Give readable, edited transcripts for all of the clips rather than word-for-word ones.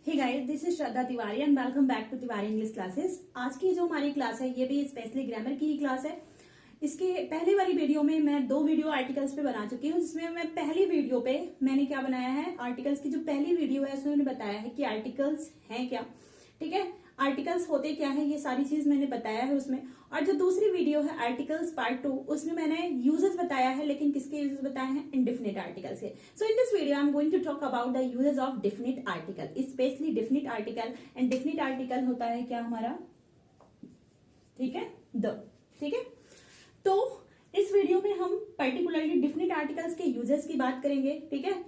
Hey guys, this is Shraddha Tiwari and welcome back to Tiwari English classes. आज की जो हमारी क्लास है ये भी स्पेशली ग्रामर की ही क्लास है। इसके पहले वाली वीडियो में मैं 2 वीडियो आर्टिकल्स पे बना चुकी हूँ, जिसमें मैं पहली वीडियो पे मैंने क्या बनाया है, आर्टिकल्स की जो पहली वीडियो है उसमें मैंने बताया है कि आर्टिकल्स हैं क्या। ठीक है, आर्टिकल्स होते क्या है ये सारी चीज मैंने बताया है उसमें। और जो दूसरी वीडियो है आर्टिकल्स पार्ट 2, उसमें मैंने यूजेस बताया है, लेकिन किसके यूजेस बताए हैं, इंडेफिनिट आर्टिकल्स के। So in this video I am going to talk about the usages of definite article, specially definite article. And definite article होता है क्या हमारा, ठीक है, द। ठीक है, तो इस वीडियो में हम पर्टिकुलरली डेफिनिट आर्टिकल्स के यूजेस की बात करेंगे। ठीक है,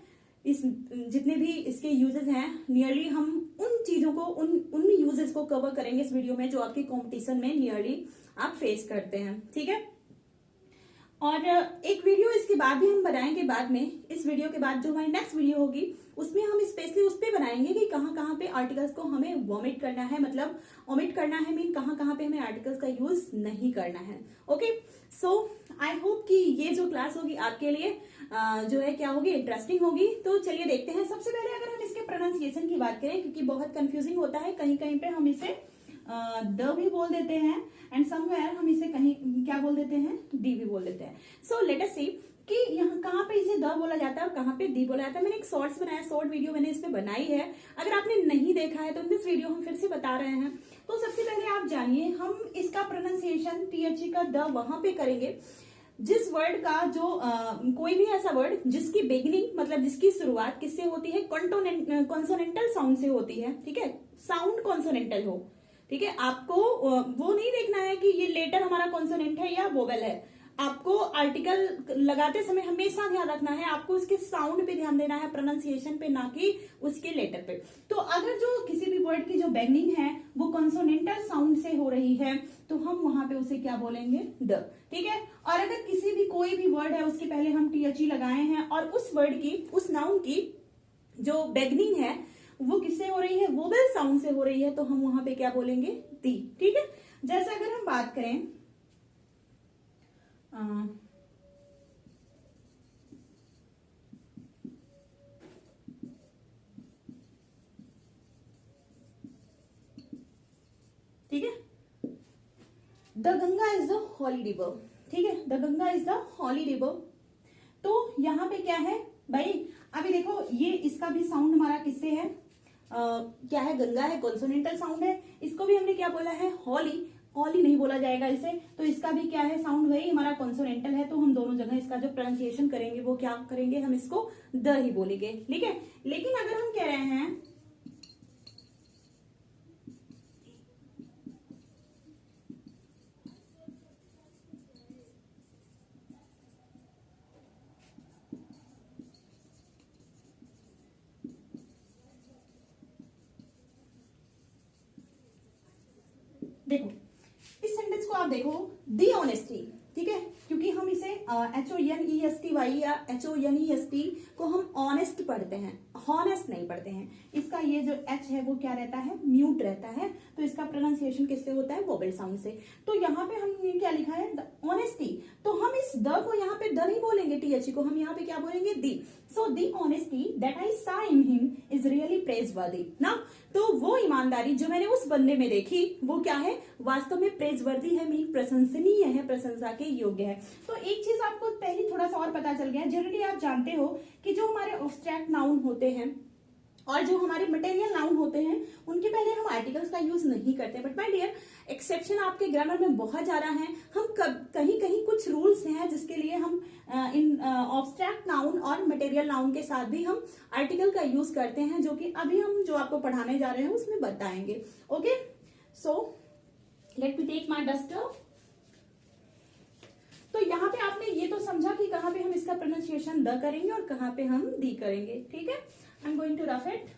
इस जितने भी इसके यूजेस हैं नियरली हम उन चीजों को उन यूजेस को कवर करेंगे इस वीडियो में जो आपके कंपटीशन में नियरली आप फेस करते हैं। ठीक है, और एक वीडियो इसके बाद भी हम बनाएंगे बाद में। इस वीडियो के बाद जो हमारी नेक्स्ट वीडियो होगी उसमें हम स्पेशली उस पे बनाएंगे कि कहाँ पे आर्टिकल्स को हमें वॉमिट करना है, मतलब ओमिट करना है, मीन कहाँ पे हमें आर्टिकल्स का यूज नहीं करना है। ओके, सो आई होप कि ये जो क्लास होगी आपके लिए जो है क्या होगी, इंटरेस्टिंग होगी। तो चलिए देखते हैं। सबसे पहले अगर हम इसके प्रोनाउंसिएशन की बात करें, क्योंकि बहुत कंफ्यूजिंग होता है, कहीं कहीं पे हम इसे द भी बोल देते हैं एंड समवेयर हम इसे कहीं क्या बोल देते हैं, डी भी बोल देते हैं। सो लेट अस सी कि यहाँ कहाँ पे इसे द बोला जाता है और कहाँ पे डी बोला जाता है। मैंने एक शॉर्ट्स बनाया, शॉर्ट वीडियो मैंने इस पे बनाई है। अगर आपने नहीं देखा है तो इन दिस वीडियो हम फिर से बता रहे हैं। तो सबसे पहले आप जानिए, हम इसका प्रोनाउंसिएशन टीएचई का द वहां पे करेंगे जिस वर्ड का जो कोई भी ऐसा वर्ड जिसकी बिगिनिंग मतलब जिसकी शुरुआत किससे होती है, कॉन्सोनेंटल साउंड से होती है। ठीक है, साउंड कॉन्सोनेंटल हो। ठीक है, आपको वो नहीं देखना है कि ये लेटर हमारा कॉन्सोनेंट है या वोवेल है। आपको आर्टिकल लगाते समय हमेशा ध्यान रखना है, आपको उसके साउंड पे ध्यान देना है, प्रोनाउंसिएशन पे, ना कि उसके लेटर पे। तो अगर जो किसी भी वर्ड की जो बिगिनिंग है वो कॉन्सोनेंटल साउंड से हो रही है तो हम वहां पे उसे क्या बोलेंगे, द। ठीक है, और अगर किसी भी कोई भी वर्ड है उसके पहले हम टीएचई लगाए हैं और उस वर्ड की, उस नाउन की जो बिगिनिंग है वो किससे हो रही है, वोवेल साउंड से हो रही है, तो हम वहां पे क्या बोलेंगे, दी। ठीक है, जैसे अगर हम बात करें ठीक है, the Ganga is the holy river. ठीक है, the Ganga is the holy river. तो यहां पे क्या है भाई, अभी देखो ये इसका भी साउंड हमारा किससे है, क्या है, गंगा है, कॉन्सोनेंटल साउंड है। इसको भी हमने क्या बोला है, हॉली। हॉली नहीं बोला जाएगा इसे, तो इसका भी क्या है, साउंड वही हमारा कॉन्सोनेंटल है। तो हम दोनों जगह इसका जो प्रोनाउंसिएशन करेंगे वो क्या करेंगे, हम इसको द ही बोलेंगे। ठीक है, लेकिन अगर हम कह रहे हैं देखो इस सेंटेंस को आप देखो, दी ऑनेस्टी। ठीक है, क्योंकि हम इसे HONESTY या HONEST को हम ऑनेस्ट पढ़ते हैं, हॉनेस्ट नहीं पढ़ते हैं। इसका ये जो H है वो क्या रहता है, म्यूट रहता है। तो इसका प्रोनाउंसिएशन किससे होता है, वोवेल साउंड से। तो यहाँ पे हमने क्या लिखा है, द ऑनेस्टी। तो हम इस द को यहाँ पे द नहीं बोलेंगे, टीएचई को हम यहाँ पे क्या बोलेंगे, दी। सो दी ऑनेस्टी दैट आई सा इन हिम इज रियली प्रेजवर्दी ना। तो वो ईमानदारी जो मैंने उस बंदे में देखी वो क्या है, वास्तव में प्रेजवर्दी है, मीन प्रशंसनीय है, प्रशंसा के योग्य है। तो एक चीज आपको पहले थोड़ा सा और पता चल गया, जनरली आप जानते हो कि जो हमारे एब्स्ट्रैक्ट नाउन होते हैं और जो हमारे मटेरियल नाउन होते हैं उनके पहले हम आर्टिकल्स का यूज नहीं करते। बट माय डियर, एक्सेप्शन आपके ग्रामर में बहुत ज्यादा है। हम कहीं कहीं कुछ रूल्स हैं जिसके लिए हम इन एब्स्ट्रैक्ट नाउन और मटेरियल नाउन के साथ भी हम आर्टिकल का यूज करते हैं, जो कि अभी हम जो आपको पढ़ाने जा रहे हैं उसमें बताएंगे। Okay, so let me take my duster. तो यहाँ पे आपने ये तो समझा कि कहाँ पे हम इसका प्रोनाउंसिएशन द करेंगे और कहाँ पे हम दी करेंगे। ठीक है, I am going to rough it.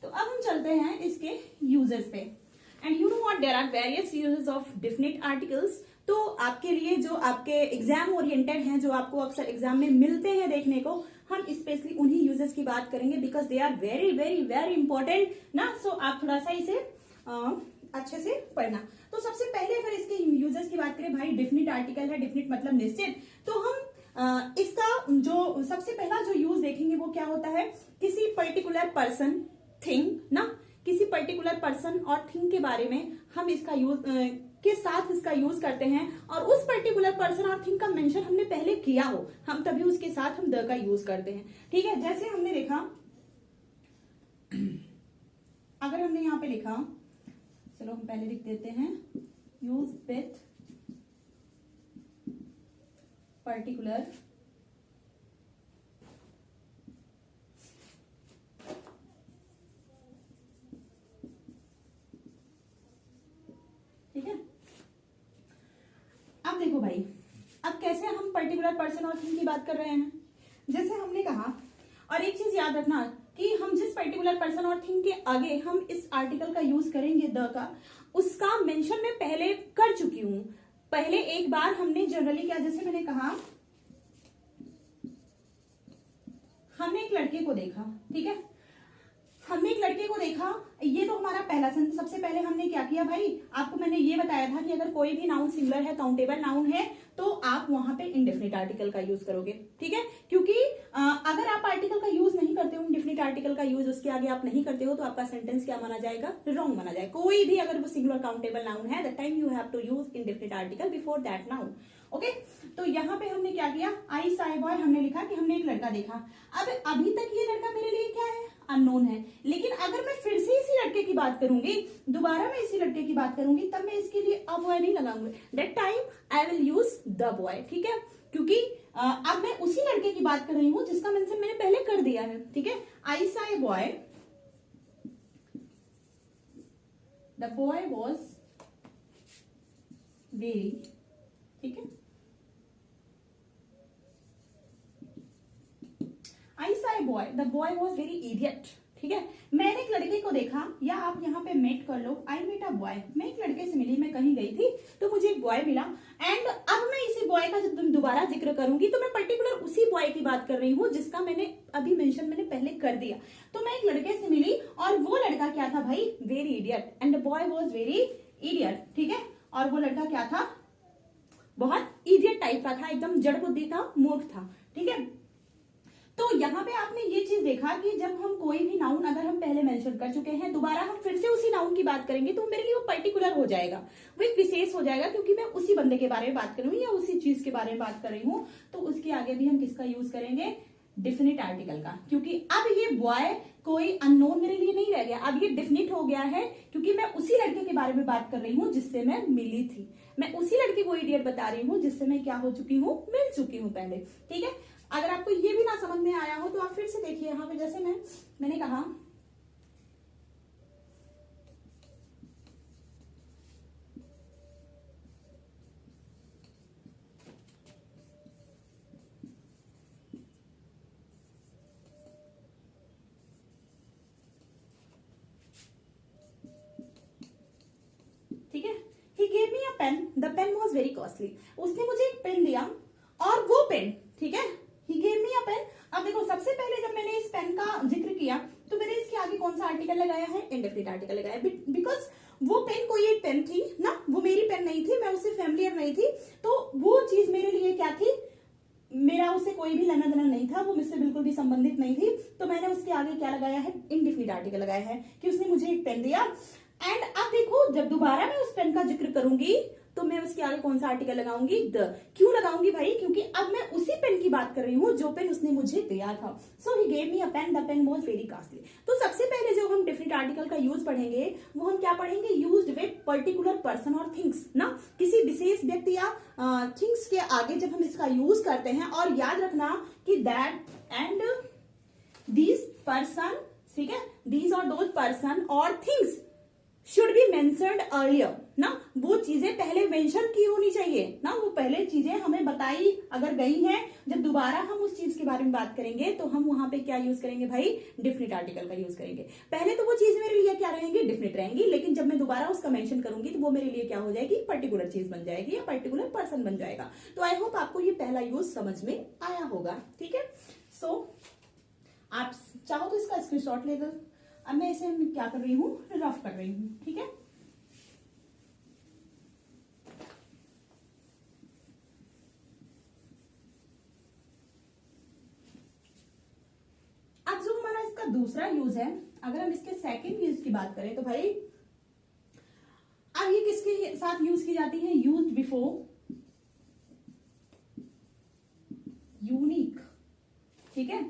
तो अब हम चलते हैं इसके यूजेस पे। And you know what, there are various uses of definite articles. तो आपके लिए जो आपके एग्जाम ओरिएंटेड हैं, जो आपको अक्सर एग्जाम में मिलते हैं देखने को, हम स्पेशली उन्हीं यूजेस की बात करेंगे because they are very very very important ना। सो आप थोड़ा सा इसे अच्छे से पढ़ना। तो सबसे पहले अगर इसके यूजेस की बात करें भाई, डेफिनिट आर्टिकल है, डेफिनिट मतलब निश्चित। तो हम इसका जो सबसे पहला जो यूज देखेंगे वो क्या होता है, किसी पर्टिकुलर पर्सन, थिंग ना, किसी पर्टिकुलर पर्सन और थिंग के बारे में हम इसका यूज के साथ इसका यूज करते हैं, और उस पर्टिकुलर पर्सन और थिंग का मेंशन हमने पहले किया हो, हम तभी उसके साथ हम द का यूज करते हैं। ठीक है, जैसे हमने देखा, अगर हमने यहां पे लिखा, चलो हम पहले लिख देते हैं, यूज विथ पर्टिकुलर ठीक है। अब देखो भाई, अब कैसे हम पर्टिकुलर पर्सन और थिंग की बात कर रहे हैं, जैसे हमने कहा, और एक चीज याद रखना कि हम जिस पर्टिकुलर पर्सन और थिंग के आगे हम इस आर्टिकल का यूज करेंगे द का, उसका मेंशन मैं पहले कर चुकी हूं। पहले एक बार हमने जनरली क्या, जैसे मैंने कहा, हमने एक लड़के को देखा, ठीक है, हमने एक लड़के को देखा, ये तो हमारा पहला सेंस। सबसे पहले हमने क्या किया भाई, आपको मैंने ये बताया था कि अगर कोई भी नाउन सिंगुलर है, काउंटेबल नाउन है, तो आप वहां पे इंडेफिनिट आर्टिकल का यूज करोगे। ठीक है, क्योंकि अगर आप आर्टिकल का यूज नहीं करते हो, इंडेफिनिट आर्टिकल का यूज उसके आगे आप नहीं करते हो, तो आपका सेंटेंस क्या माना जाएगा, रॉन्ग माना जाएगा। कोई भी अगर वो सिंगुलर काउंटेबल नाउन है, that time you have to use indefinite article before that noun. Okay, तो यहाँ पे हमने क्या किया, आई साई बॉय, हमने लिखा कि हमने एक लड़का देखा। अब अभी तक ये लड़का मेरे लिए क्या है, अननोन है, लेकिन अगर मैं फिर से इसी लड़के की बात करूंगी, दोबारा मैं इसी लड़के की बात करूंगी, तब मैं इसके लिए अ बॉय नहीं लगाऊंगी, that time I will use the boy. ठीक है, क्योंकि अब मैं उसी लड़के की बात कर रही हूं जिसका मेंशन मैंने पहले कर दिया है। ठीक है, I saw boy, the boy was very, ठीक है, I saw boy, the boy was very idiot. ठीक है, मैंने एक लड़के को देखा, या आप यहाँ पे मेट कर लो, आई मेट अ बॉय, मैं एक लड़के से मिली, मैं कहीं गई थी तो मुझे एक बॉय मिला, एंड अब मैं इसी बॉय का जब दोबारा जिक्र करूंगी तो मैं पर्टिकुलर उसी बॉय की बात कर रही हूँ जिसका मैंने अभी मेंशन मैंने पहले कर दिया। तो मैं एक लड़के से मिली और वो लड़का क्या था भाई, very idiot, and the boy was very idiot. ठीक है, और वो लड़का क्या था, बहुत इडियट टाइप का था, एकदम जड़ बुद्धि था, मूर्ख था। ठीक है, तो यहाँ पे आपने ये चीज देखा कि जब हम कोई भी नाउन अगर हम पहले मेंशन कर चुके हैं, दोबारा हम फिर से उसी नाउन की बात करेंगे, तो मेरे लिए वो पर्टिकुलर हो जाएगा, वो एक विशेष हो जाएगा, क्योंकि मैं उसी बंदे के बारे में बात कर रही हूँ या उसी चीज के बारे में बात कर रही हूँ। तो उसके आगे भी हम किसका यूज करेंगे, डेफिनिट आर्टिकल का, क्योंकि अब ये बॉय कोई अननोन मेरे लिए नहीं रह गया, अब ये डेफिनिट हो गया है, क्योंकि मैं उसी लड़के के बारे में बात कर रही हूँ जिससे मैं मिली थी, मैं उसी लड़के को इडियट बता रही हूँ जिससे मैं क्या हो चुकी हूँ, मिल चुकी हूँ पहले। ठीक है, अगर आपको ये भी ना समझ में आया हो तो आप फिर से देखिए, यहाँ पे जैसे मैंने कहा, ठीक है, he gave me a pen, the pen was very costly, उसने मुझे एक पेन दिया, और वो पेन, ठीक है, he gave me a pen. अब देखो, सबसे पहले जब मैंने इस पेन का जिक्र किया तो मैंने इसके आगे कौन सा आर्टिकल लगाया है, इंडेफिनिट आर्टिकल लगाया, बिकॉज वो पेन कोई एक पेन थी ना, वो मेरी पेन नहीं थी, मैं उससे फैमिलियर नहीं थी, तो वो चीज मेरे लिए क्या थी, मेरा उससे कोई भी लेना देना नहीं था, वो मुझसे बिल्कुल भी संबंधित नहीं थी, तो मैंने उसके आगे क्या लगाया है, इंडेफिनिट आर्टिकल लगाया है कि उसने मुझे एक पेन दिया। एंड अब देखो, जब दोबारा मैं उस पेन का जिक्र करूंगी तो मैं उसके आगे कौन सा आर्टिकल लगाऊंगी, द। क्यों लगाऊंगी भाई, क्योंकि अब मैं उसी पेन की बात कर रही हूँ जो पेन उसने मुझे दिया था। So he gave me a pen, the pen was very costly. तो सबसे पहले जो हम डेफिनिट आर्टिकल का यूज पढ़ेंगे वो हम क्या पढ़ेंगे, यूज्ड विद पर्टिकुलर पर्सन और थिंग्स ना, किसी विशेष व्यक्ति या थिंग्स के आगे जब हम इसका यूज करते हैं। और याद रखना कि दैट एंड दीज पर्सन, ठीक है, दीज और दोज पर्सन और things should be mentioned earlier ना, वो चीजें पहले मेंशन की होनी चाहिए ना, वो पहले चीजें हमें बताई अगर गई हैं, जब दोबारा हम उस चीज के बारे में बात करेंगे तो हम वहां पे क्या यूज करेंगे भाई, डेफिनिट आर्टिकल का यूज करेंगे। पहले तो वो चीज मेरे लिए क्या रहेंगी, डेफिनिट रहेंगी, लेकिन जब मैं दोबारा उसका मेंशन करूंगी तो वो मेरे लिए क्या हो जाएगी, पर्टिकुलर चीज बन जाएगी या पर्टिकुलर पर्सन बन जाएगा। तो आई होप आपको ये पहला यूज समझ में आया होगा। ठीक है, सो आप चाहो तो इसका स्क्रीनशॉट ले दो। अब मैं इसे क्या कर रही हूँ, रफ कर रही हूँ। ठीक है, दूसरा यूज है, अगर हम इसके सेकंड यूज की बात करें तो भाई अब ये किसके साथ यूज की जाती है, यूज बिफोर यूनिक, ठीक है।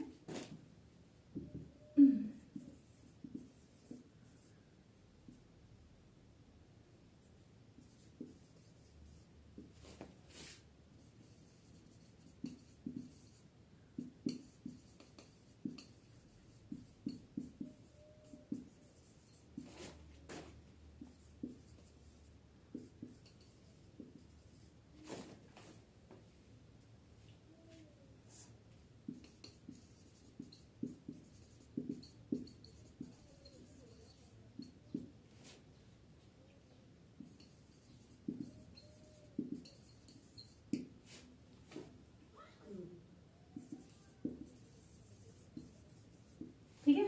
ठीक है,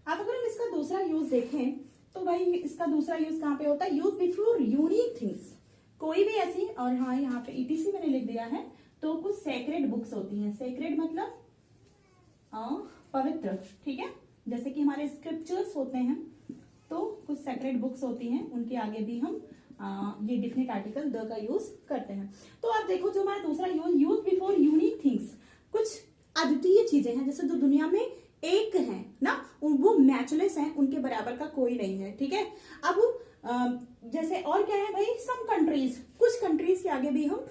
अब अगर हम इसका दूसरा यूज देखें तो भाई इसका दूसरा यूज कहाँ पे होता है, यूज बिफोर यूनिक थिंग्स, कोई भी ऐसी, और हाँ यहाँ पे ईटीसी मैंने लिख दिया है, तो कुछ सेक्रेड बुक्स होती हैं, सेक्रेड मतलब पवित्र, ठीक है, जैसे कि हमारे स्क्रिप्चर्स होते हैं, तो कुछ सेक्रेड बुक्स होती हैं, उनके आगे भी हम ये डिफिनेट आर्टिकल द का यूज करते हैं। तो आप देखो जो हमारा दूसरा use, use before unique things, कुछ अद्वितीय चीजें हैं, जैसे जो दुनिया में एक है ना, वो मैचलेस हैं, उनके बराबर का कोई नहीं है, ठीक है। अब जैसे और क्या है भाई, सम कंट्रीज, कुछ कंट्रीज के आगे भी हम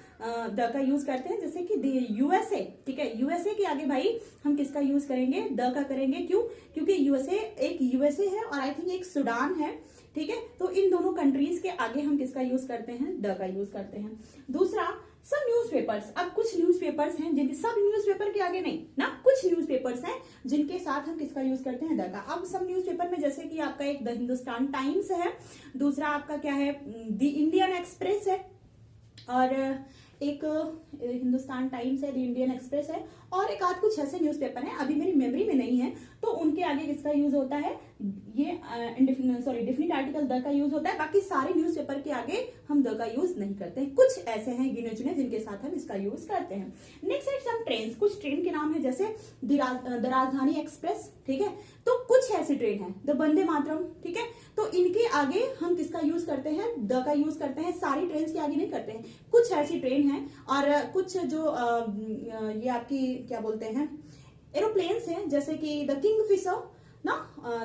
द का यूज करते हैं, जैसे कि यूएसए, ठीक है, यूएसए के आगे भाई हम किसका यूज करेंगे, द का करेंगे, क्यों, क्योंकि यूएसए है और आई थिंक एक सूडान है, ठीक है, तो इन दोनों कंट्रीज के आगे हम किसका यूज करते हैं, द का यूज करते हैं। दूसरा, सब न्यूज़पेपर्स, अब कुछ न्यूज़पेपर्स हैं जिनके, सब न्यूज़पेपर के आगे नहीं ना, कुछ न्यूज़पेपर्स हैं जिनके साथ हम किसका यूज करते हैं, द का। अब सब न्यूज़पेपर में जैसे कि आपका एक द हिंदुस्तान टाइम्स है, दूसरा आपका क्या है, द इंडियन एक्सप्रेस है, और एक हिंदुस्तान टाइम्स है, द इंडियन एक्सप्रेस है, और एक आध कुछ ऐसे न्यूज़पेपर हैं, अभी मेरी मेमोरी में नहीं है, तो उनके आगे किसका यूज होता है, ये डिफिनिट आर्टिकल द का यूज होता है। बाकी सारे न्यूज़पेपर के आगे हम द का यूज नहीं करते हैं, कुछ ऐसे हैं गिने चुने जिनके साथ हम इसका यूज करते हैं। नेक्स्ट है सम ट्रेन, कुछ ट्रेन के नाम है, जैसे द राजधानी एक्सप्रेस, ठीक है, तो कुछ ऐसी ट्रेन है, द वंदे मातरम, ठीक है, तो इनके आगे हम किसका यूज करते हैं, द का यूज करते हैं, सारी ट्रेन के आगे नहीं करते हैं, कुछ ऐसी ट्रेन है, और कुछ जो ये आपकी क्या बोलते हैं, एरोप्लेन्स हैं, जैसे कि द किंगफिशर ना,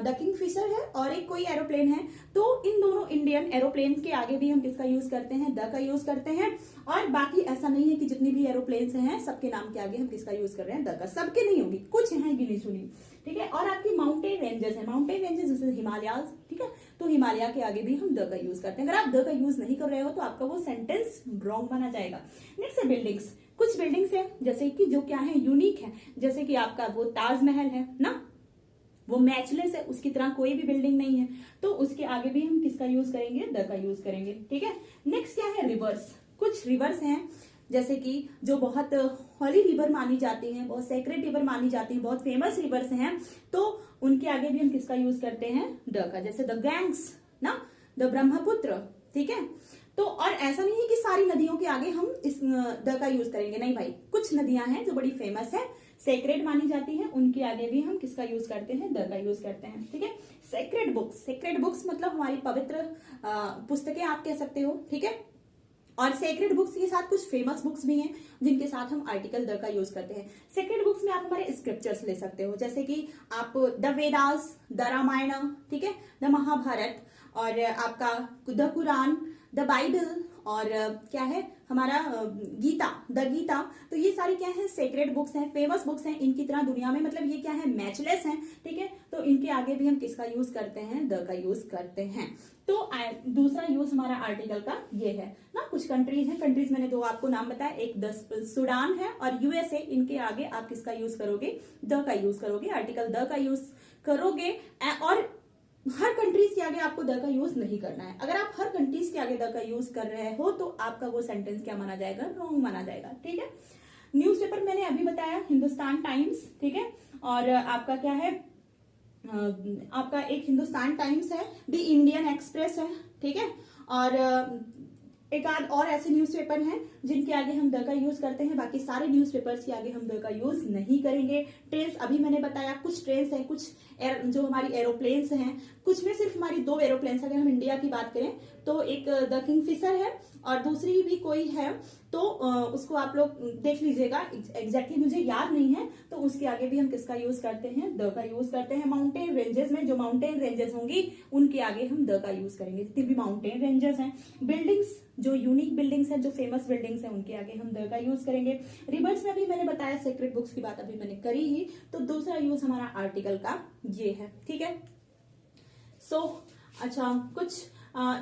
द किंगफिशर है, और एक कोई एरोप्लेन है, तो इन दोनों इंडियन एरोप्लेन के आगे भी हम किसका यूज करते हैं, द का यूज करते हैं। और बाकी ऐसा नहीं है कि जितनी भी एरोप्लेन्स हैं सबके नाम के आगे हम किसका यूज कर रहे हैं, द का, सबके नहीं होगी, कुछ हैं गिनी चुनी, ठीक है। और आपकी माउंटेन रेंजेस है, माउंटेन रेंजेस जैसे हिमालय, ठीक है, तो हिमालय के आगे भी हम द का यूज करते हैं। अगर आप द का यूज नहीं कर रहे हो तो आपका वो सेंटेंस रॉन्ग माना जाएगा। नेक्स्ट है बिल्डिंग्स, कुछ बिल्डिंग्स है जैसे कि जो क्या है, यूनिक है, जैसे कि आपका वो ताजमहल है ना, वो मैचलेस है, उसकी तरह कोई भी बिल्डिंग नहीं है, तो उसके आगे भी हम किसका यूज करेंगे, द का यूज करेंगे, ठीक है। नेक्स्ट क्या है, रिवर्स, कुछ रिवर्स हैं जैसे कि जो बहुत हॉली रिवर मानी जाती हैं, बहुत सेक्रेट रिवर मानी जाती हैं, बहुत फेमस रिवर्स हैं, तो उनके आगे भी हम किसका यूज करते हैं, द का, जैसे द गैंग्स ना, द ब्रह्मपुत्र, ठीक है। तो और ऐसा नहीं है कि सारी नदियों के आगे हम इस द का यूज करेंगे, नहीं भाई, कुछ नदियां हैं जो बड़ी फेमस है, सेक्रेट मानी जाती है, उनके आगे भी हम किसका यूज करते हैं, द का यूज करते हैं, ठीक है। सेक्रेट बुक्स मतलब हमारी पवित्र पुस्तकें आप कह सकते हो, ठीक है। और सेक्रेट बुक्स के साथ कुछ फेमस बुक्स भी हैं जिनके साथ हम आर्टिकल द का यूज करते हैं। सेक्रेट बुक्स में आप हमारे स्क्रिप्चर्स ले सकते हो, जैसे कि आप द वेदास, द रामायण, ठीक है, द महाभारत, और आपका द कुरान, द बाइबल, और क्या है हमारा गीता, द गीता, तो ये सारी क्या है, सेक्रेट बुक्स हैं, फेमस बुक्स हैं, इनकी तरह दुनिया में मतलब ये क्या है, मैचलेस हैं, ठीक है, तो इनके आगे भी हम किसका यूज करते हैं, द का यूज करते हैं। तो दूसरा यूज हमारा आर्टिकल का ये है ना। कुछ कंट्रीज हैं, कंट्रीज मैंने दो आपको नाम बताया, एक सूडान है और यूएसए, इनके आगे आप किसका यूज करोगे, द का यूज करोगे, आर्टिकल द का यूज करोगे। और हर कंट्रीज के आगे आपको द का यूज नहीं करना है। अगर आप हर कंट्रीज के आगे द का यूज कर रहे हो तो आपका वो सेंटेंस क्या माना जाएगा, रॉन्ग माना जाएगा, ठीक है। न्यूज़पेपर मैंने अभी बताया, हिंदुस्तान टाइम्स, ठीक है, और आपका क्या है, आपका एक हिंदुस्तान टाइम्स है, द इंडियन एक्सप्रेस है, ठीक है, और एक आध और ऐसे न्यूज़पेपर हैं जिनके आगे हम द का यूज करते हैं, बाकी सारे न्यूज़पेपर्स के आगे हम द का यूज नहीं करेंगे। ट्रेन्स अभी मैंने बताया, कुछ ट्रेन्स हैं, कुछ जो हमारी एरोप्लेन्स हैं, कुछ में सिर्फ हमारी 2 एरोप्लेन्स, अगर हम इंडिया की बात करें तो एक द किंगफिशर है और दूसरी भी कोई है, तो उसको आप लोग देख लीजिएगा, एग्जैक्टली मुझे याद नहीं है। तो उसके आगे भी हम किसका यूज करते हैं, द का यूज करते हैं। माउंटेन रेंजेस में जो माउंटेन रेंजेस होंगी उनके आगे हम द का यूज करेंगे, जितनी भी माउंटेन रेंजेस हैं। बिल्डिंग्स, जो यूनिक बिल्डिंग्स हैं, जो फेमस बिल्डिंग्स हैं, उनके आगे हम द का यूज करेंगे। रिवर्स में भी मैंने बताया, सेक्रेट बुक्स की बात अभी मैंने करी ही। तो दूसरा यूज हमारा आर्टिकल का ये है, ठीक है। अच्छा, कुछ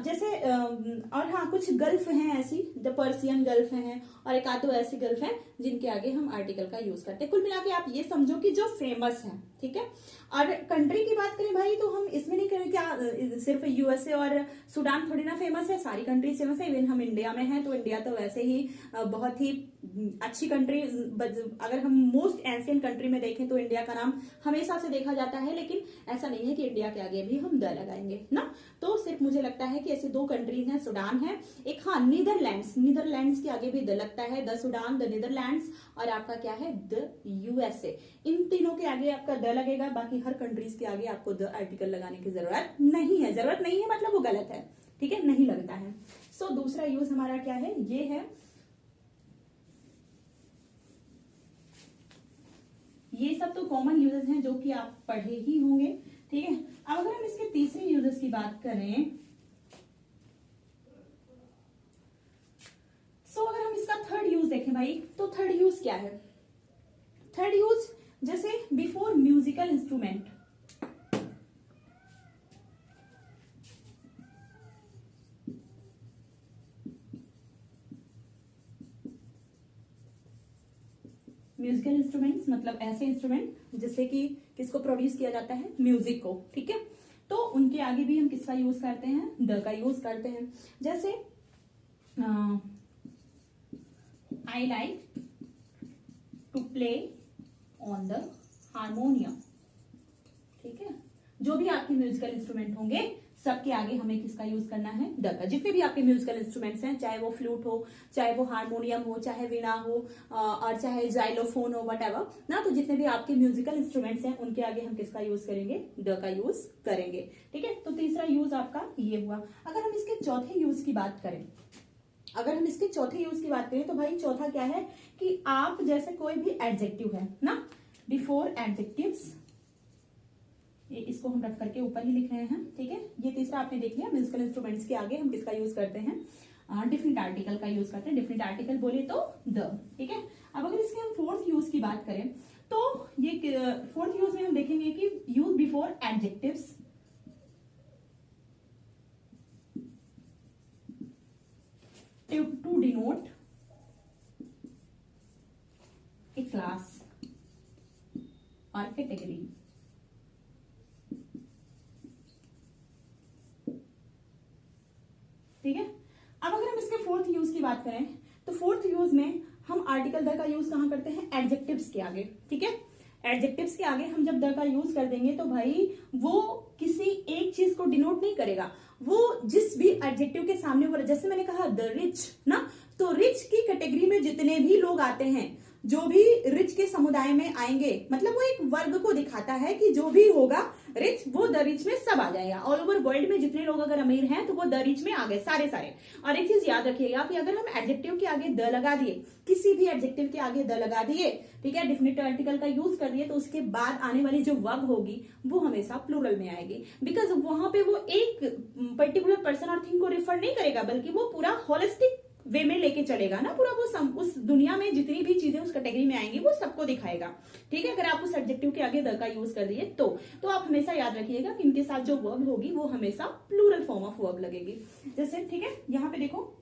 जैसे और हाँ, कुछ गल्फ हैं ऐसी, द पर्सियन गल्फ हैं और एक आध दो ऐसी गल्फ हैं जिनके आगे हम आर्टिकल का यूज करते हैं। कुल मिला के आप ये समझो कि जो फेमस है, ठीक है। और कंट्री की बात करें भाई, तो हम इसमें नहीं करें क्या सिर्फ यूएसए और सूडान थोड़ी ना फेमस है, सारी कंट्री फेमस है। इवन हम इंडिया में हैं तो इंडिया तो वैसे ही बहुत ही अच्छी कंट्री, अगर हम मोस्ट एंशिएंट कंट्री में देखें तो इंडिया का नाम हमेशा से देखा जाता है, लेकिन ऐसा नहीं है कि इंडिया के आगे भी हम द लगाएंगे ना। तो सिर्फ मुझे लगता है कि ऐसे 2 कंट्रीज हैं, सूडान है एक, हाँ नीदरलैंड्स के आगे भी द लगता है, द सूडान, द नीदरलैंड्स, और आपका क्या है, द यूएसए। इन तीनों के आगे आपका द लगेगा, बाकी हर कंट्रीज के आगे आपको द आर्टिकल लगाने की जरूरत नहीं है मतलब वो गलत है, ठीक है, नहीं लगता है। सो दूसरा यूज हमारा क्या है, ये है, ये सब तो कॉमन यूजेस हैं जो कि आप पढ़े ही होंगे, ठीक है। अब अगर हम इसके तीसरे यूजेस की बात करें, अगर हम इसका थर्ड यूज देखें भाई, तो थर्ड यूज क्या है, थर्ड यूज जैसे before musical instrument, musical instruments मतलब ऐसे इंस्ट्रूमेंट जिससे कि किसको प्रोड्यूस किया जाता है, म्यूजिक को, ठीक है। तो उनके आगे भी हम किसका यूज करते हैं, द का यूज करते हैं। जैसे I like to play on the harmonium, ठीक है। जो भी आपके म्यूजिकल इंस्ट्रूमेंट होंगे सबके आगे हमें किसका यूज करना है, द का। जितने भी आपके म्यूजिकल इंस्ट्रूमेंट्स हैं, चाहे वो फ्लूट हो, चाहे वो हारमोनियम हो, चाहे वीणा हो और चाहे जाइलोफोन हो, वटएवर ना, तो जितने भी आपके म्यूजिकल इंस्ट्रूमेंट्स हैं उनके आगे हम किसका यूज करेंगे, द का यूज करेंगे, ठीक है। तो तीसरा यूज आपका ये हुआ। अगर हम इसके चौथे यूज की बात करें, तो भाई चौथा क्या है कि आप जैसे कोई भी एडजेक्टिव है ना, बिफोर एडजेक्टिव्स, ये इसको हम रख करके ऊपर ही लिख रहे हैं, ठीक है। ये तीसरा आपने देख लिया, म्यूजिकल इंस्ट्रूमेंट्स के आगे हम किसका यूज करते हैं, डिफरेंट आर्टिकल का यूज करते हैं। डिफरेंट आर्टिकल बोले तो द, ठीक है। अब अगर इसके हम फोर्थ यूज की बात करें, तो ये फोर्थ यूज में हम देखेंगे कि use before adjectives, to denote a class और कैटेगरी, ठीक है। अब अगर हम इसके फोर्थ यूज की बात करें, तो फोर्थ यूज में हम आर्टिकल द का यूज कहां करते हैं, एडजेक्टिव्स के आगे, ठीक है। एडजेक्टिव्स के आगे हम जब द का यूज कर देंगे तो भाई वो किसी एक चीज को डिनोट नहीं करेगा, वो जिस भी एडजेक्टिव के सामने वो, जैसे मैंने कहा द रिच ना, तो रिच की कैटेगरी में जितने भी लोग आते हैं, जो भी रिच के समुदाय में आएंगे, मतलब वो एक वर्ग को दिखाता है कि जो भी होगा रिच, वो द रिच में सब आ जाएगा। ऑल ओवर वर्ल्ड में जितने लोग अगर अमीर हैं तो वो द रिच में आ गए सारे। और एक चीज याद रखिएगा कि अगर हम एडजेक्टिव के आगे द लगा दिए, किसी भी एडजेक्टिव के आगे द लगा दिए, ठीक है, डेफिनेट आर्टिकल का यूज कर दिए, तो उसके बाद आने वाली जो वर्ब होगी वो हमेशा प्लूरल में आएगी, बिकॉज वहां पे वो एक पर्टिकुलर पर्सन और थिंग को रिफर नहीं करेगा, बल्कि वो पूरा होलिस्टिक वे में लेके चलेगा ना, पूरा वो उस दुनिया में जितनी भी चीजें उस कैटेगरी में आएंगी वो सबको दिखाएगा, ठीक है। अगर आप उस एडजेक्टिव के आगे द का यूज कर दिए तो आप हमेशा याद रखिएगा कि इनके साथ जो वर्ब होगी वो हमेशा प्लूरल फॉर्म ऑफ वर्ब लगेगी। जैसे, ठीक है, यहां पे देखो,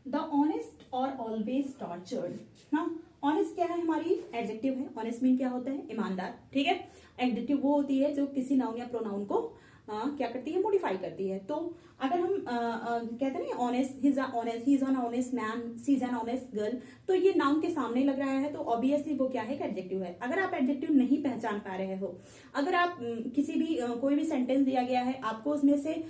द ऑनेस्ट और ऑलवेज टॉर्चर्ड ना। ऑनेस्ट क्या है, हमारी एडजेक्टिव है। ऑनेस्ट मीन क्या होता है, ईमानदार, ठीक है। एडजेक्टिव वो होती है जो किसी नाउन या प्रोनाउन को क्या करती है, मॉडिफाई करती है। तो अगर हम कहते हैं honest, he is an honest man, she is an honest girl, तो ये नाउन के सामने लग रहा है तो ऑब्वियसली वो क्या है, एडजेक्टिव है। अगर आप एडजेक्टिव नहीं पहचान पा रहे हो, अगर आप किसी भी कोई भी सेंटेंस दिया गया है, आपको उसमें से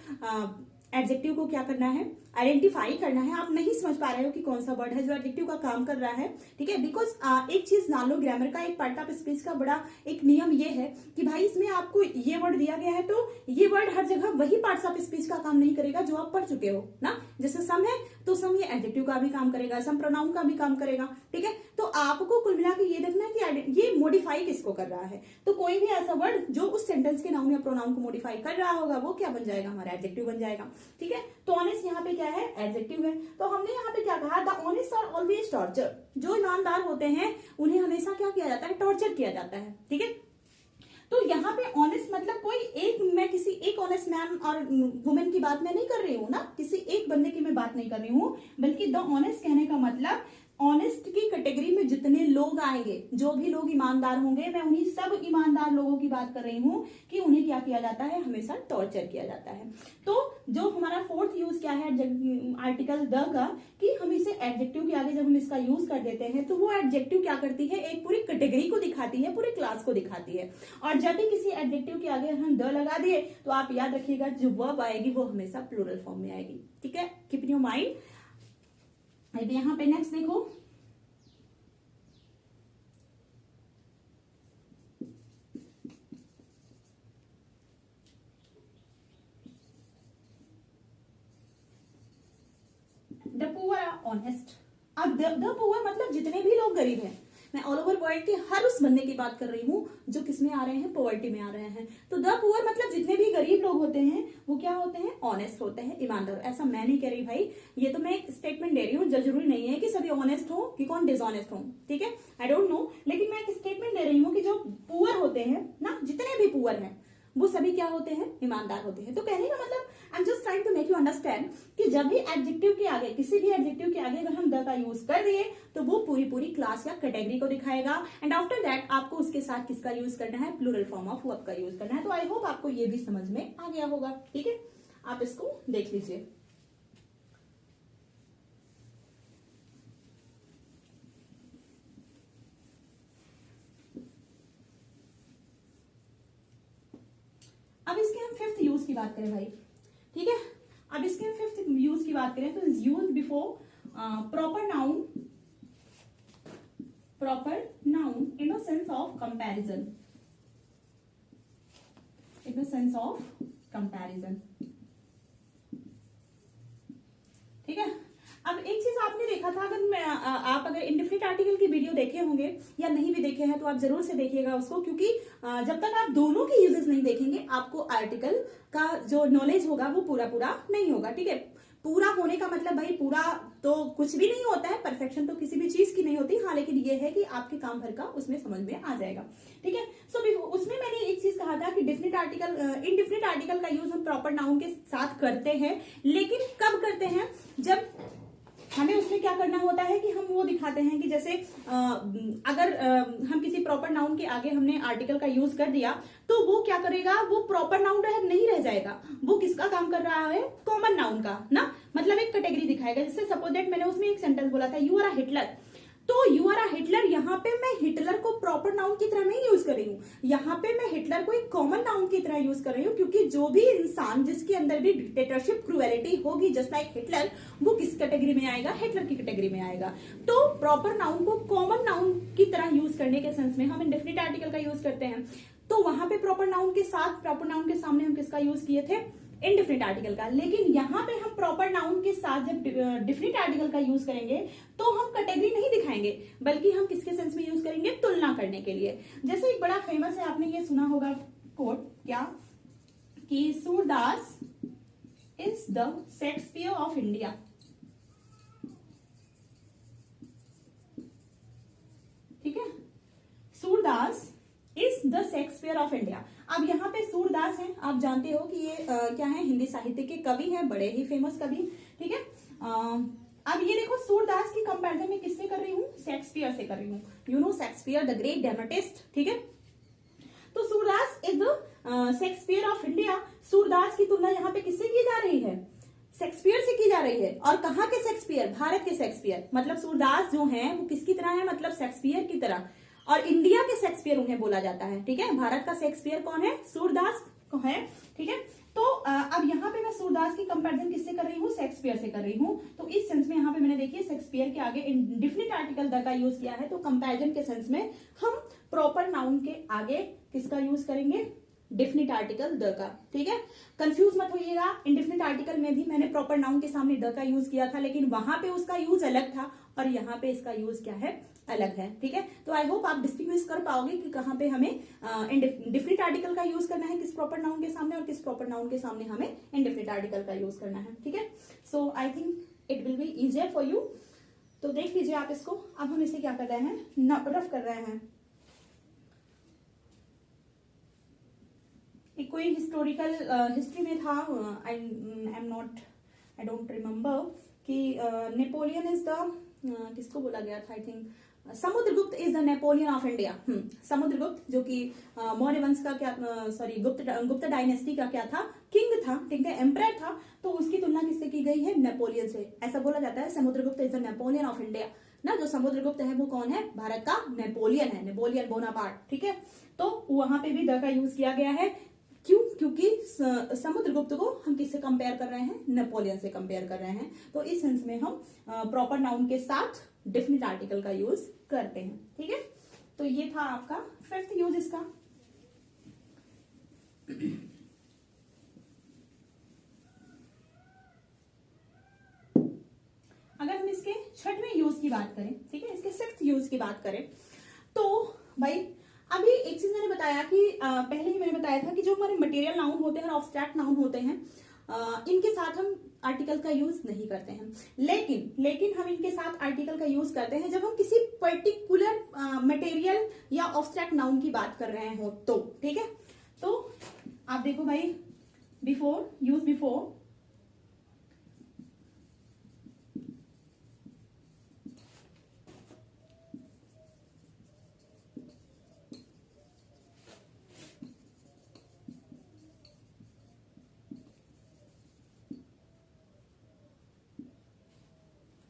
एडजेक्टिव को क्या करना है, आइडेंटिफाई करना है, आप नहीं समझ पा रहे हो कि कौन सा वर्ड है जो एडजेक्टिव का काम कर रहा है, ठीक है। बिकॉज एक चीज जान लो, ग्रामर का एक पार्ट ऑफ स्पीच का बड़ा एक नियम ये है कि भाई इसमें आपको ये वर्ड दिया गया है तो ये वर्ड हर जगह वही पार्ट्स ऑफ स्पीच का काम नहीं करेगा जो आप पढ़ चुके हो ना। जैसे सम है तो सम ये एडजेक्टिव का भी काम करेगा, सम प्रोनाउन का भी काम करेगा, ठीक है। तो आपको कुल मिला के ये देखना है कि ये मॉडिफाई किसको कर रहा है। तो कोई भी ऐसा वर्ड जो उस सेंटेंस के नाउन या प्रोनाउन को मॉडिफाई कर रहा होगा वो क्या बन जाएगा, हमारा एडजेक्टिव बन जाएगा, ठीक है। तो ऑनेस्ट यहाँ पे क्या है, एडजेक्टिव है। तो हमने यहाँ पे क्या कहा, the honest are always torture, जो ईमानदार होते हैं उन्हें हमेशा क्या किया जाता है, टॉर्चर किया जाता है, ठीक है। तो यहाँ पे ऑनेस्ट मतलब कोई एक, मैं किसी एक ऑनेस्ट मैन और वुमेन की बात मैं नहीं कर रही हूँ ना, किसी एक बंदे की मैं बात नहीं कर रही हूँ, बल्कि द ऑनेस्ट कहने का मतलब ऑनेस्ट की कैटेगरी में जितने लोग आएंगे, जो भी लोग ईमानदार होंगे, मैं उन्हीं सब ईमानदार लोगों की बात कर रही हूँ कि उन्हें क्या किया जाता है, हमेशा टॉर्चर किया जाता है। तो जो हमारा फोर्थ यूज क्या है आर्टिकल द का, कि हम इसे एडजेक्टिव के आगे जब हम इसका यूज कर देते हैं तो वो एडजेक्टिव क्या करती है, एक पूरी कैटेगरी को दिखाती है, पूरी क्लास को दिखाती है। और जब भी किसी एडजेक्टिव के आगे हम द लगा दिए तो आप याद रखिएगा जो वर्ब आएगी वो हमेशा प्लूरल फॉर्म में आएगी, ठीक है। Keep in your mind. अब यहाँ पे नेक्स्ट देखो, द पुअर आर ऑनेस्ट। अब द पुअर मतलब जितने भी लोग गरीब हैं, मैं ऑल ओवर वर्ल्ड के हर उस बंदे की बात कर रही हूँ जो किसमें आ रहे हैं, पॉवर्टी में आ रहे हैं। तो द पुअर मतलब जितने भी गरीब लोग होते हैं वो क्या होते हैं, ऑनेस्ट होते हैं, ईमानदार। ऐसा मैं नहीं कह रही भाई, ये तो मैं एक स्टेटमेंट दे रही हूँ, जरूरी नहीं है कि सभी ऑनेस्ट हो कि कौन डिसऑनेस्ट हो, ठीक है, आई डोंट नो। लेकिन मैं एक स्टेटमेंट दे रही हूँ कि जो पुअर होते हैं ना, जितने भी पुअर हैं वो सभी क्या होते हैं, ईमानदार होते हैं। तो कहने का मतलब I am just trying to make you understand कि जब भी एडजेक्टिव के आगे, किसी भी एडजेक्टिव के आगे अगर हम द का यूज कर दिए तो वो पूरी पूरी क्लास या कैटेगरी को दिखाएगा। एंड आफ्टर दैट आपको उसके साथ किसका यूज करना है, प्लूरल फॉर्म ऑफ वर्ब का यूज करना है। तो आई होप आपको ये भी समझ में आ गया होगा, ठीक है। आप इसको देख लीजिए। अब इसके हम फिफ्थ यूज की बात करें भाई, ठीक है। अब इसके हम फिफ्थ यूज की बात करें तो is use before proper noun in the sense of comparison, in the sense of comparison, ठीक है। अब एक चीज आपने देखा था, अगर आप अगर इंडेफिनिट आर्टिकल की वीडियो देखे होंगे या नहीं भी देखे हैं तो आप जरूर से देखिएगा उसको, क्योंकि जब तक आप दोनों के यूजेस नहीं देखेंगे आपको आर्टिकल का जो नॉलेज होगा वो पूरा नहीं होगा, ठीक है। पूरा होने का मतलब भाई पूरा तो कुछ भी नहीं होता है, परफेक्शन तो किसी भी चीज की नहीं होती, हाँ, लेकिन ये है कि आपके काम भर का उसमें समझ में आ जाएगा, ठीक है। सो उसमें मैंने एक चीज कहा था कि डेफिनेट आर्टिकल, इनडेफिनेट आर्टिकल का यूज हम प्रॉपर नाउन के साथ करते हैं, लेकिन कब करते हैं, जब हमें उसमें क्या करना होता है कि हम वो दिखाते हैं कि जैसे अगर हम किसी प्रॉपर नाउन के आगे हमने आर्टिकल का यूज कर दिया तो वो क्या करेगा, वो प्रॉपर नाउन नहीं रह जाएगा, वो किसका काम कर रहा है, कॉमन नाउन का ना, मतलब एक कैटेगरी दिखाएगा। जैसे सपोज दैट मैंने उसमें एक सेंटेंस बोला था यू आर अ हिटलर, तो यू आर अ हिटलर, यहाँ पे मैं हिटलर को प्रॉपर नाउन की तरह नहीं यूज कर रही हूँ, यहाँ पे मैं हिटलर को एक कॉमन नाउन की तरह यूज कर रही हूँ, क्योंकि जो भी इंसान जिसके अंदर भी डिक्टेटरशिप क्रूएलिटी होगी जस्ट लाइक हिटलर, वो किस कैटेगरी में आएगा, हिटलर की कैटेगरी में आएगा। तो प्रॉपर नाउन को कॉमन नाउन की तरह यूज करने के सेंस में हम इंडेफिनिट आर्टिकल का यूज करते हैं। तो वहां पे प्रॉपर नाउन के साथ, प्रॉपर नाउन के सामने हम किसका यूज किए थे, इनडेफिनिट आर्टिकल का। लेकिन यहाँ पे हम प्रॉपर नाउन के साथ जब डिफिनिट आर्टिकल का यूज करेंगे तो हम कैटेगरी नहीं दिखाएंगे, बल्कि हम किसके सेंस में यूज करेंगे, तुलना करने के लिए। जैसे एक बड़ा फेमस है, आपने ये सुना होगा कोट, क्या कि Surdas is the Shakespeare of India, ठीक है। Surdas is the Shakespeare of India. अब यहाँ पे सूरदास हैं, आप जानते हो कि ये क्या है, हिंदी साहित्य के कवि हैं, बड़े ही फेमस कवि, ठीक है। अब ये देखो सूरदास की कंपैरिजन में किससे कर रही हूँ, शेक्सपियर से कर रही हूँ। You know Shakespeare the great dramatist, ठीक है। तो Surdas is the Shakespeare of India, Surdas की तुलना यहाँ पे किससे की जा रही है? शेक्सपियर से की जा रही है। और कहाँ के शेक्सपियर? भारत के शेक्सपियर। मतलब सूरदास जो हैं वो किसकी तरह है? मतलब शेक्सपियर की तरह। और इंडिया के शेक्सपियर उन्हें बोला जाता है, ठीक है। भारत का शेक्सपियर कौन है? सूरदास को है, ठीक है। तो अब यहाँ पे मैं सूरदास की कंपैरिजन किससे कर रही हूँ? शेक्सपियर से कर रही हूँ। तो इस सेंस में यहाँ पे मैंने देखिए शेक्सपियर के आगे इंडेफिनिट आर्टिकल द का यूज किया है। तो कंपैरिजन के सेंस में हम प्रॉपर नाउन के आगे किसका यूज करेंगे? डेफिनिट आर्टिकल द का, ठीक है। कंफ्यूज मत होइएगा, इंडेफिनिट आर्टिकल में भी मैंने प्रॉपर नाउन के सामने द का यूज किया था, लेकिन वहां पे उसका यूज अलग था और यहाँ पे इसका यूज क्या है? अलग है, ठीक है। तो आई होप आप डिस्टिंग्विश कर पाओगे कि कहाँ पे हमें डेफिनिट आर्टिकल का यूज करना है किस प्रॉपर नाउन के सामने और किस प्रॉपर नाउन के सामने हमें इंडेफिनिट आर्टिकल का यूज करना है, ठीक है। So I think it will be easier for you. तो देख लीजिए आप इसको। अब हम इसे क्या कर रहे हैं? रफ कर रहे हैं। कोई हिस्टोरिकल हिस्ट्री में था, आई डोंट रिमेम्बर कि नेपोलियन इज द किसको बोला गया था? I think Samudragupta is the Napoleon of India. Samudragupta जो कि मौर्य वंश का क्या, सॉरी गुप्त डायनेस्टी का क्या था? किंग था, ठीक है, एम्परर था। तो उसकी तुलना किससे की गई है? नेपोलियन से। ऐसा बोला जाता है Samudragupta is the Napoleon of India ना। जो समुद्रगुप्त है वो कौन है? भारत का नेपोलियन है, नेपोलियन बोनापार्ट, ठीक है। तो वहां पे भी द का यूज किया गया है। क्यों? क्योंकि समुद्रगुप्त को हम किससे कंपेयर कर रहे हैं? नेपोलियन से कंपेयर कर रहे हैं। तो इस सेंस में हम प्रॉपर नाउन के साथ डेफिनिट आर्टिकल का यूज करते हैं, ठीक है। तो ये था आपका फिफ्थ यूज इसका। अगर हम इसके छठवें यूज की बात करें, ठीक है, इसके सिक्स्थ यूज की बात करें, तो भाई अभी एक चीज मैंने बताया कि पहले ही मैंने बताया था कि जो हमारे मटेरियल नाउन होते हैं और ऑब्स्ट्रैक्ट नाउन होते हैं, इनके साथ हम आर्टिकल का यूज नहीं करते हैं। लेकिन हम इनके साथ आर्टिकल का यूज करते हैं जब हम किसी पर्टिकुलर मटेरियल या ऑब्स्ट्रैक्ट नाउन की बात कर रहे हो तो, ठीक है। तो आप देखो भाई, बिफोर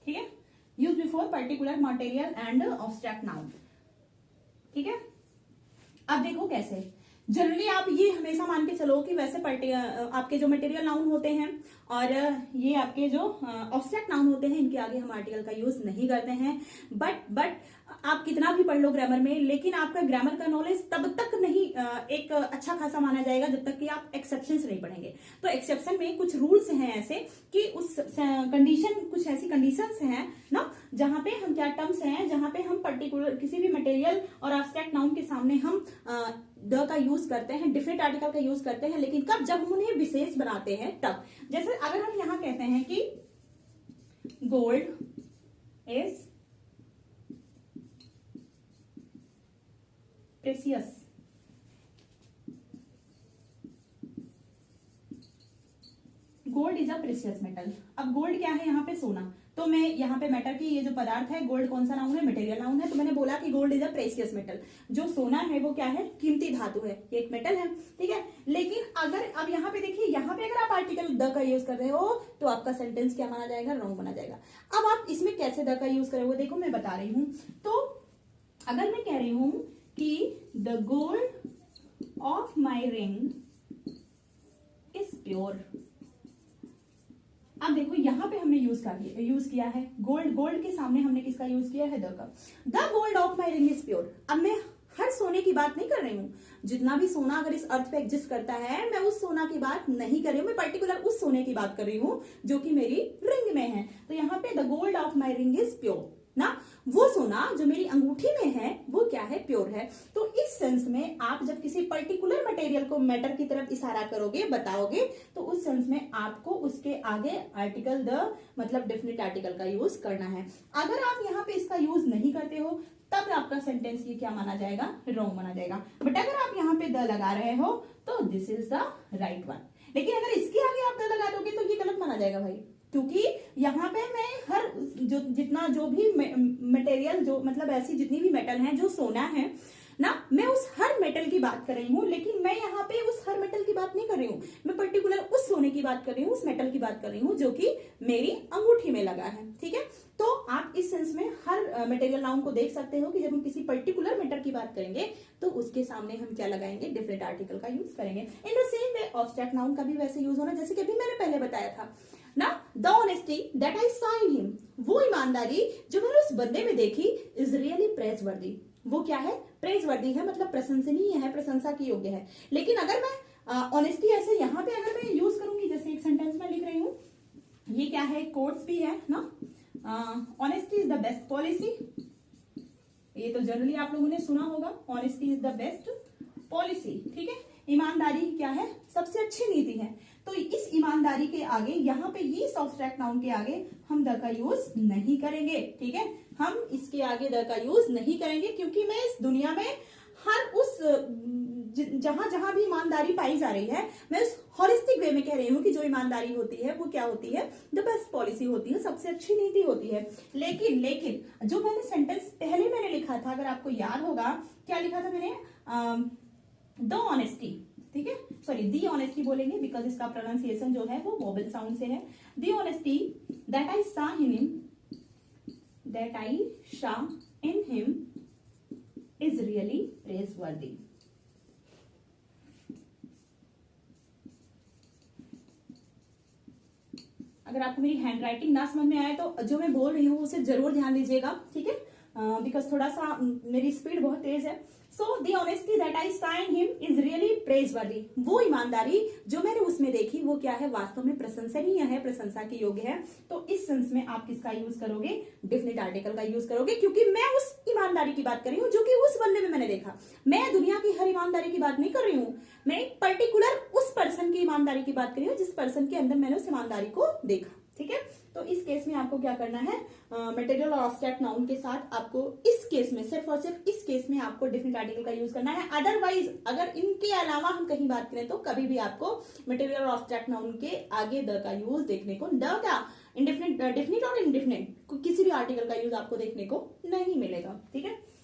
ठीक है, use before particular material and obstruct noun, ठीक है। अब देखो कैसे, जनरली आप ये हमेशा मान के चलो कि वैसे आपके जो मटेरियल नाउन होते हैं और ये आपके जो ऑब्स्ट्रैक्ट नाउन होते हैं, इनके आगे हम आर्टिकल का यूज नहीं करते हैं। बट आप कितना भी पढ़ लो ग्रामर में, लेकिन आपका ग्रामर का नॉलेज तब तक नहीं एक अच्छा खासा माना जाएगा जब तक कि आप एक्सेप्शंस नहीं पढ़ेंगे। तो एक्सेप्शन में कुछ रूल्स हैं ऐसे कि उस कंडीशन, कुछ ऐसी कंडीशंस हैं ना जहां पे हम क्या टर्म्स हैं जहां पे हम पर्टिकुलर किसी भी मटेरियल और एब्स्ट्रैक्ट नाउन के सामने हम द का यूज करते हैं, डिफरेंट आर्टिकल का यूज करते हैं। लेकिन कब? जब हम उन्हें विशेष बनाते हैं तब। जैसे अगर हम यहां कहते हैं कि gold is precious, gold is a precious metal. अब गोल्ड क्या है? यहाँ पे सोना। तो मैं यहाँ पे मैटर की ये जो पदार्थ है, गोल्ड कौन सा नाउन है? मटेरियल नाउन है। तो मैंने बोला कि gold is a precious metal. जो सोना है वो क्या है? कीमती धातु है, ये एक मेटल है, ठीक है। लेकिन अगर अब यहाँ पे देखिए, यहाँ पे अगर आप आर्टिकल द का यूज कर रहे हो तो आपका सेंटेंस क्या माना जाएगा? रॉन्ग माना जाएगा। अब आप इसमें कैसे द का यूज करोगे? देखो मैं बता रही हूं। तो अगर मैं कह रही हूं कि the gold of my ring is pure, अब देखो यहाँ पे हमने यूज किया है गोल्ड के सामने हमने किसका यूज किया है? द का। The gold of my ring is pure. अब मैं हर सोने की बात नहीं कर रही हूँ। जितना भी सोना अगर इस अर्थ पे एग्जिस्ट करता है, मैं उस सोना की बात नहीं कर रही हूँ। मैं पर्टिकुलर उस सोने की बात कर रही हूँ जो कि मेरी रिंग में है। तो यहाँ पे the gold of my ring is pure ना, वो सोना जो मेरी अंगूठी में है वो क्या है? प्योर है। तो इस सेंस में आप जब किसी पर्टिकुलर मटेरियल को मैटर की तरफ इशारा करोगे, बताओगे, तो उस सेंस में आपको उसके आगे आर्टिकल द मतलब डेफिनिट आर्टिकल का यूज करना है। अगर आप यहाँ पे इसका यूज नहीं करते हो तब आपका सेंटेंस ये क्या माना जाएगा? रॉन्ग माना जाएगा। बट अगर आप यहाँ पे द लगा रहे हो तो this is the right one. लेकिन अगर इसके आगे आप द लगा दोगे तो ये गलत माना जाएगा भाई, क्योंकि यहाँ पे मैं हर जो भी मटेरियल, जो मतलब ऐसी जितनी भी मेटल है, जो सोना है, ना। मैं उस हर मेटल की बात कर रही हूँ, लेकिन मैं यहाँ पे उस हर मेटल की बात नहीं कर रही हूँ, मैं पर्टिकुलर उस सोने की बात कर रही हूँ, उस मेटल की बात कर रही हूँ जो कि मेरी अंगूठी में लगा है। ठीक है, तो आप इस सेंस में हर मटेरियल नाउन को देख सकते हो कि जब हम किसी पर्टिकुलर मैटर की बात करेंगे तो उसके सामने हम क्या लगाएंगे, डिफरेंट आर्टिकल का यूज करेंगे। In the same way obstruct noun का भी वैसे यूज होना, जैसे कि अभी मैंने पहले बताया था ना, द ऑनेस्टी दैट आई सा इन हिम, वो ईमानदारी जो मैंने उस बंदे में देखी, इज रियली प्रेज वर्दी, वो क्या है, प्रेज वर्दी है, मतलब प्रशंसनीय है, प्रशंसा की योग्य है। लेकिन अगर मैं ऑनेस्टी ऐसे यहाँ पे अगर मैं यूज करूंगी, जैसे एक सेंटेंस में लिख रही हूँ, ये क्या है, कोट्स भी है ना, honesty is the best policy, ये तो जनरली आप लोगों ने सुना होगा, honesty is the best policy. ठीक है, ईमानदारी क्या है, सबसे अच्छी नीति है। तो इस ईमानदारी के आगे यहाँ पे ये सब्सट्रैक्ट नाउन के आगे हम द का यूज नहीं करेंगे। ठीक है, हम इसके आगे द का यूज नहीं करेंगे, क्योंकि मैं इस दुनिया में हर उस जहां जहां भी ईमानदारी पाई जा रही है, मैं उस हॉलिस्टिक वे में कह रही हूँ कि जो ईमानदारी होती है वो क्या होती है, द बेस्ट पॉलिसी होती है, सबसे अच्छी नीति होती है। लेकिन जो मैंने सेंटेंस पहले मैंने लिखा था, अगर आपको याद होगा, क्या लिखा था मैंने, द ऑनेस्टी, ठीक है, सॉरी दी ऑनेस्टी बोलेंगे बिकॉज इसका प्रोनाउंसिएशन जो है वो वोबल साउंड से है। दी ऑनेस्टी दैट आई सा इन हिम, दैट आई सा इन हिम इज रियली प्रेजवर्दी। अगर आपको मेरी हैंड राइटिंग ना समझ में आए तो जो मैं बोल रही हूँ उसे जरूर ध्यान दीजिएगा। ठीक है, बिकॉज थोड़ा सा मेरी स्पीड बहुत तेज है। सो दी ऑनेस्टी दैट आई सा इन हिम इज रियली प्रेजवर्दी, वो ईमानदारी जो मैंने उसमें देखी वो क्या है, वास्तव में प्रशंसनीय है, प्रशंसा की योग्य है। तो इस सेंस में आप किसका यूज करोगे, डेफिनेट आर्टिकल का यूज करोगे, क्योंकि मैं उस ईमानदारी की बात कर रही हूँ जो कि उस बंदे में मैंने देखा। मैं दुनिया की हर ईमानदारी की बात नहीं कर रही हूँ, मैं पर्टिकुलर उस पर्सन की ईमानदारी की बात कर रही हूँ जिस पर्सन के अंदर मैंने उस ईमानदारी को देखा। ठीक है, तो इस केस में आपको क्या करना है, मटेरियल और ऑब्स्ट्रैक्ट नाउन के साथ आपको इस केस में, सिर्फ और सिर्फ इस केस में आपको डिफरेंट आर्टिकल का यूज करना है। अदरवाइज अगर इनके अलावा हम कहीं बात करें तो कभी भी आपको मटेरियल और ऑब्स्ट्रैक्ट नाउन के आगे द का यूज देखने को, द क्या, इंडेफिनिट, डेफिनिट और इंडेफिनिट, किसी भी आर्टिकल का यूज आपको देखने को नहीं मिलेगा। ठीक है,